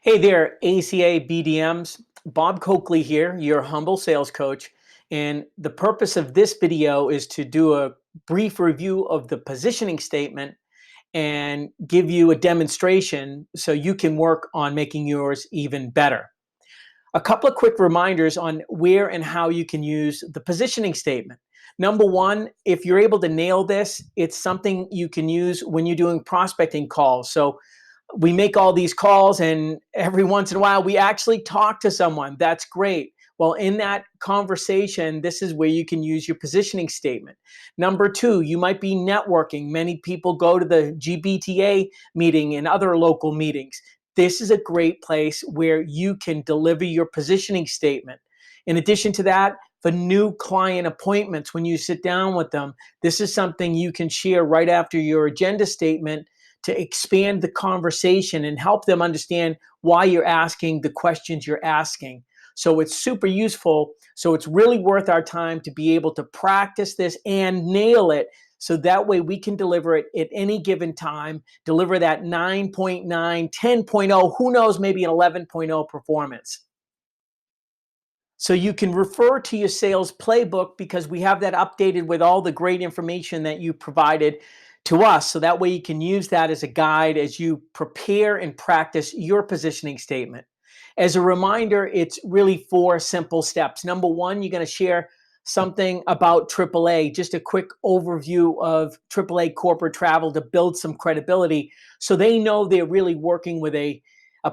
Hey there, ACA BDMs. Bob Coakley here, your humble sales coach. And the purpose of this video is to do a brief review of the positioning statement and give you a demonstration so you can work on making yours even better. A couple of quick reminders on where and how you can use the positioning statement. Number one, if you're able to nail this, it's something you can use when you're doing prospecting calls. So we make all these calls and every once in a while we actually talk to someone. That's great. Well, in that conversation, this is where you can use your positioning statement. Number two, you might be networking. Many people go to the GBTA meeting and other local meetings. This is a great place where you can deliver your positioning statement. In addition to that, for new client appointments, when you sit down with them, this is something you can share right after your agenda statement to expand the conversation and help them understand why you're asking the questions you're asking. So it's super useful. So it's really worth our time to be able to practice this and nail it. So that way we can deliver it at any given time, deliver that 9.9, 10.0, who knows, maybe an 11.0 performance. So you can refer to your sales playbook because we have that updated with all the great information that you provided to us. So that way you can use that as a guide as you prepare and practice your positioning statement. As a reminder, it's really 4 simple steps. Number one, you're going to share something about AAA, just a quick overview of AAA corporate travel to build some credibility so they know they're really working with a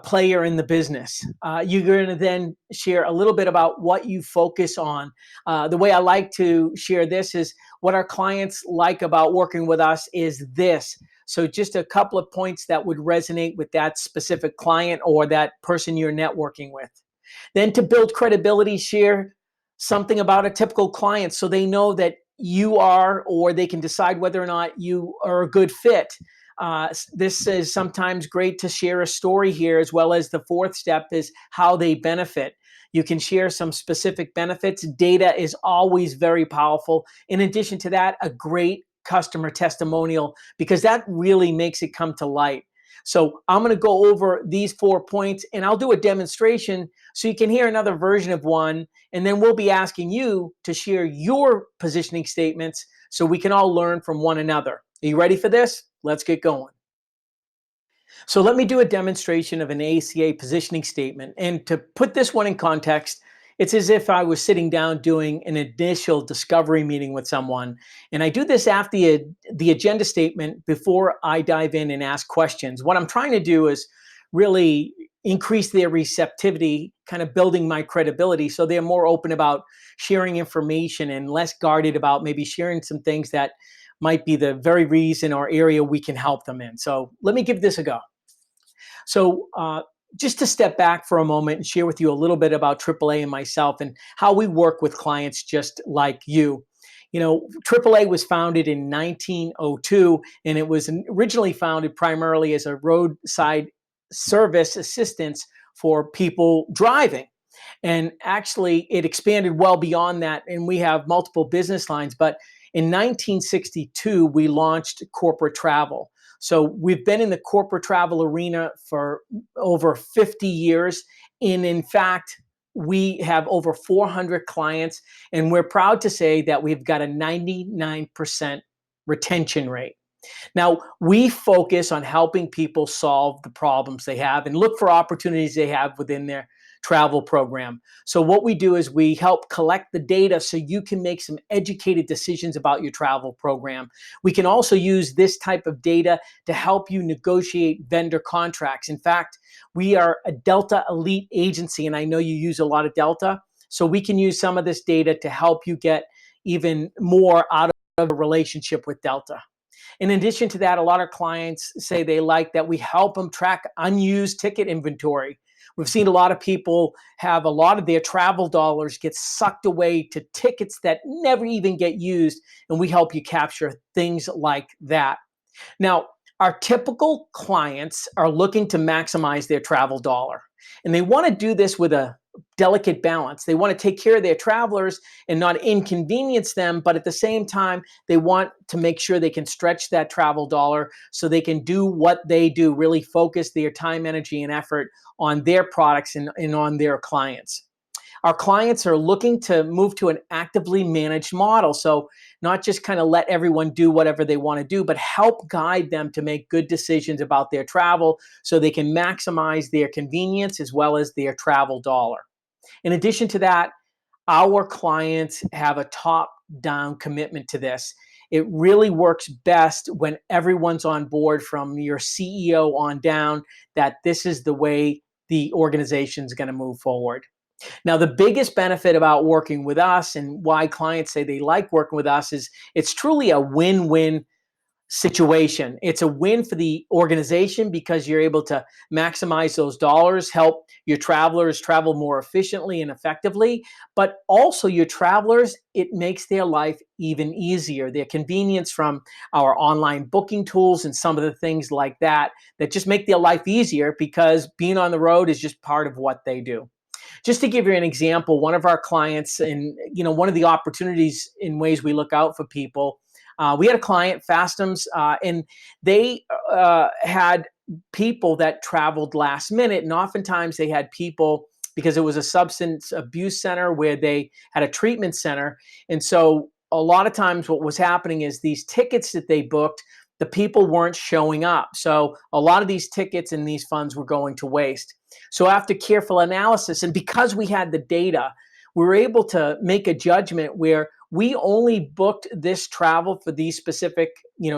player in the business. You're going to then share a little bit about what you focus on. The way I like to share this is what our clients like about working with us is this. So just a couple of points that would resonate with that specific client or that person you're networking with. Then to build credibility, share something about a typical client so they know that you are, or they can decide whether or not you are a good fit. This is sometimes great to share a story here, as well as the 4th step is how they benefit. You can share some specific benefits. Data is always very powerful. In addition to that, a great customer testimonial, because that really makes it come to light. So I'm going to go over these 4 points and I'll do a demonstration so you can hear another version of one. And then we'll be asking you to share your positioning statements so we can all learn from one another. Are you ready for this? Let's get going. So let me do a demonstration of an ACA positioning statement. And to put this one in context, it's as if I was sitting down doing an initial discovery meeting with someone. And I do this after the agenda statement before I dive in and ask questions. What I'm trying to do is really increase their receptivity, kind of building my credibility so they're more open about sharing information and less guarded about maybe sharing some things that might be the very reason or area we can help them in. So let me give this a go. So just to step back for a moment and share with you a little bit about AAA and myself and how we work with clients just like you. You know, AAA was founded in 1902, and it was originally founded primarily as a roadside service assistance for people driving. And actually, it expanded well beyond that, and we have multiple business lines. But in 1962, we launched corporate travel. So we've been in the corporate travel arena for over 50 years. And in fact, we have over 400 clients, and we're proud to say that we've got a 99% retention rate. Now, we focus on helping people solve the problems they have and look for opportunities they have within their travel program. So what we do is we help collect the data so you can make some educated decisions about your travel program. We can also use this type of data to help you negotiate vendor contracts. In fact, we are a Delta Elite agency, and I know you use a lot of Delta. So we can use some of this data to help you get even more out of a relationship with Delta. In addition to that, a lot of clients say they like that we help them track unused ticket inventory. We've seen a lot of people have a lot of their travel dollars get sucked away to tickets that never even get used, and we help you capture things like that. Now, our typical clients are looking to maximize their travel dollar, and they want to do this with a delicate balance. They want to take care of their travelers and not inconvenience them, but at the same time, they want to make sure they can stretch that travel dollar so they can do what they do, really focus their time, energy, and effort on their products and on their clients. Our clients are looking to move to an actively managed model. So, not just kind of let everyone do whatever they want to do, but help guide them to make good decisions about their travel so they can maximize their convenience as well as their travel dollar. In addition to that, our clients have a top down commitment to this. It really works best when everyone's on board from your CEO on down that this is the way the organization is going to move forward. Now, the biggest benefit about working with us and why clients say they like working with us is it's truly a win win situation. It's a win for the organization because you're able to maximize those dollars, help your travelers travel more efficiently and effectively, but also your travelers, it makes their life even easier. Their convenience from our online booking tools and some of the things like that that just make their life easier because being on the road is just part of what they do. Just to give you an example, one of our clients, and one of the opportunities in ways we look out for people, we had a client, Fastums, and they had people that traveled last minute, and oftentimes they had people because it was a substance abuse center where they had a treatment center, and so a lot of times what was happening is these tickets that they booked, the people weren't showing up. So a lot of these tickets and these funds were going to waste. So after careful analysis, and because we had the data, we were able to make a judgment where we only booked this travel for these specific,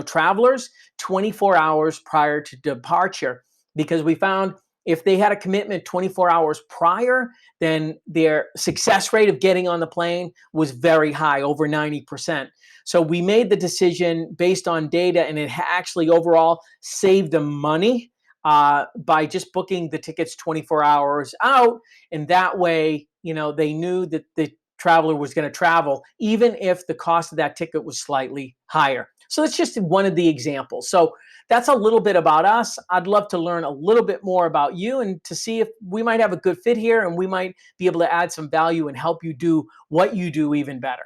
travelers 24 hours prior to departure, because we found if they had a commitment 24 hours prior, then their success rate of getting on the plane was very high, over 90%. So we made the decision based on data, and it actually overall saved them money by just booking the tickets 24 hours out. And that way, they knew that the traveler was going to travel, even if the cost of that ticket was slightly higher. So that's just one of the examples. So that's a little bit about us. I'd love to learn a little bit more about you and to see if we might have a good fit here and we might be able to add some value and help you do what you do even better.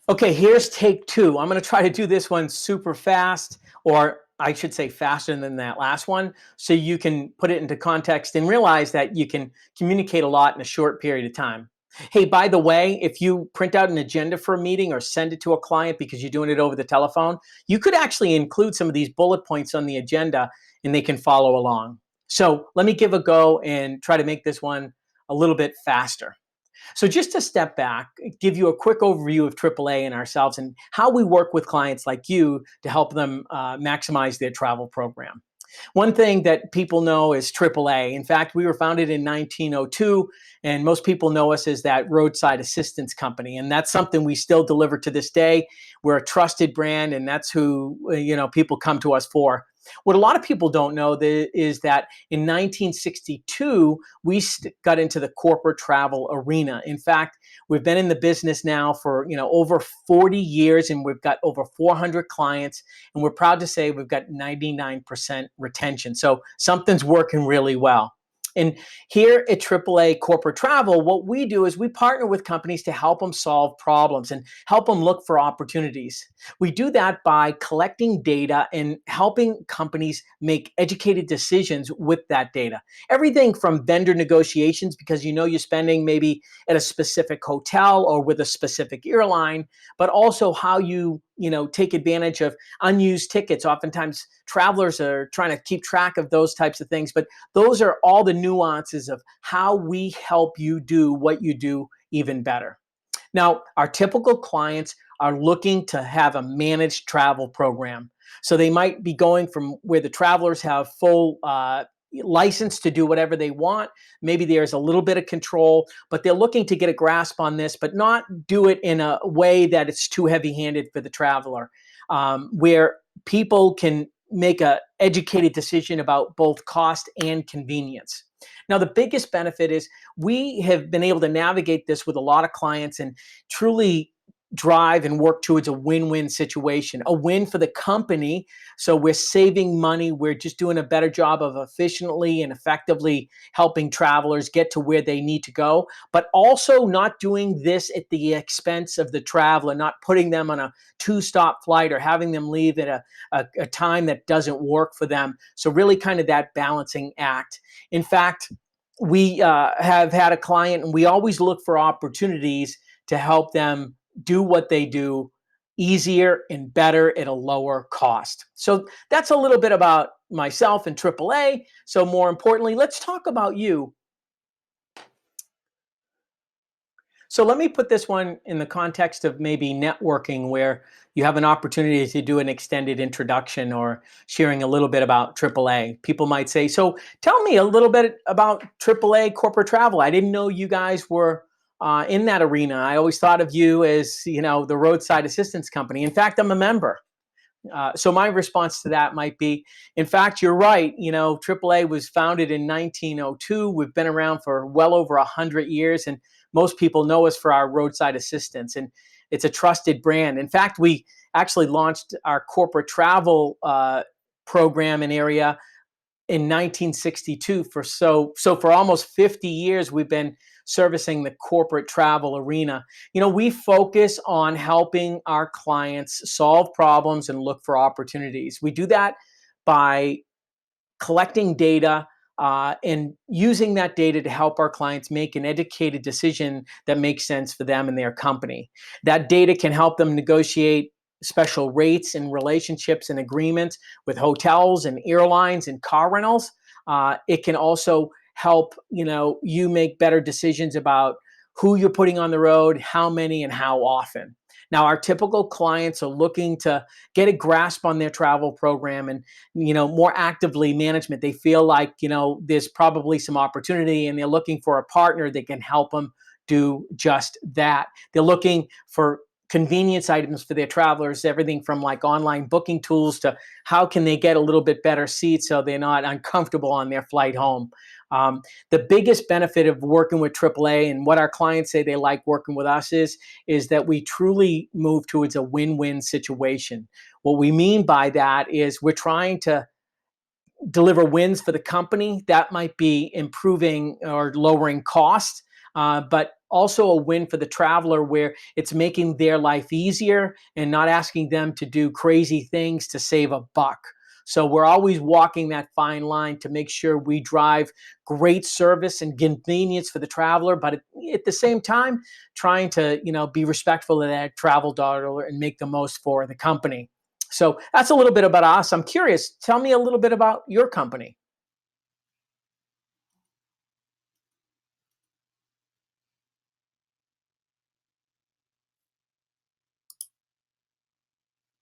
Okay, here's take two. I'm going to try to do this one super fast, or I should say faster than that last one, so you can put it into context and realize that you can communicate a lot in a short period of time. Hey, by the way, if you print out an agenda for a meeting or send it to a client because you're doing it over the telephone, you could actually include some of these bullet points on the agenda and they can follow along. So let me give a go and try to make this one a little bit faster. So just to step back, give you a quick overview of AAA and ourselves and how we work with clients like you to help them maximize their travel program. One thing that people know is AAA. In fact, we were founded in 1902, and most people know us as that roadside assistance company. And that's something we still deliver to this day. We're a trusted brand, and that's who people come to us for. What a lot of people don't know is that in 1962, we got into the corporate travel arena. In fact, we've been in the business now for over 40 years, and we've got over 400 clients, and we're proud to say we've got 99% retention. So something's working really well. And here at AAA Corporate Travel, what we do is we partner with companies to help them solve problems and help them look for opportunities. We do that by collecting data and helping companies make educated decisions with that data. Everything from vendor negotiations, because you're spending maybe at a specific hotel or with a specific airline, but also how you take advantage of unused tickets. Oftentimes travelers are trying to keep track of those types of things, but those are all the nuances of how we help you do what you do even better. Now, our typical clients are looking to have a managed travel program. So they might be going from where the travelers have full license to do whatever they want. Maybe there's a little bit of control, but they're looking to get a grasp on this, but not do it in a way that it's too heavy-handed for the traveler, where people can make an educated decision about both cost and convenience. Now, the biggest benefit is we have been able to navigate this with a lot of clients and truly drive and work towards a win-win situation, a win for the company. So we're saving money. We're just doing a better job of efficiently and effectively helping travelers get to where they need to go, but also not doing this at the expense of the traveler, not putting them on a two-stop flight or having them leave at a time that doesn't work for them. So really kind of that balancing act. In fact, we have had a client, and we always look for opportunities to help them do what they do easier and better at a lower cost. So that's a little bit about myself and AAA. So more importantly, let's talk about you. So let me put this one in the context of maybe networking, where you have an opportunity to do an extended introduction or sharing a little bit about AAA. People might say, so tell me a little bit about AAA corporate travel. I didn't know you guys were in that arena. I always thought of you as, the roadside assistance company. In fact, I'm a member. So my response to that might be, in fact, you're right. AAA was founded in 1902. We've been around for well over 100 years, and most people know us for our roadside assistance, and it's a trusted brand. In fact, we actually launched our corporate travel program and area in 1962. For almost 50 years, we've been servicing the corporate travel arena. We focus on helping our clients solve problems and look for opportunities. We do that by collecting data and using that data to help our clients make an educated decision that makes sense for them and their company. That data can help them negotiate special rates and relationships and agreements with hotels and airlines and car rentals. It can also help you make better decisions about who you're putting on the road, how many, and how often. Now, our typical clients are looking to get a grasp on their travel program and, more actively management. They feel like, there's probably some opportunity, and they're looking for a partner that can help them do just that. They're looking for convenience items for their travelers, everything from like online booking tools to how can they get a little bit better seats so they're not uncomfortable on their flight home. The biggest benefit of working with AAA, and what our clients say they like working with us, is that we truly move towards a win-win situation. What we mean by that is we're trying to deliver wins for the company. That might be improving or lowering costs, but also a win for the traveler, where it's making their life easier and not asking them to do crazy things to save a buck. So we're always walking that fine line to make sure we drive great service and convenience for the traveler, but at the same time, trying to be respectful of that travel dollar and make the most for the company. So that's a little bit about us. I'm curious. Tell me a little bit about your company.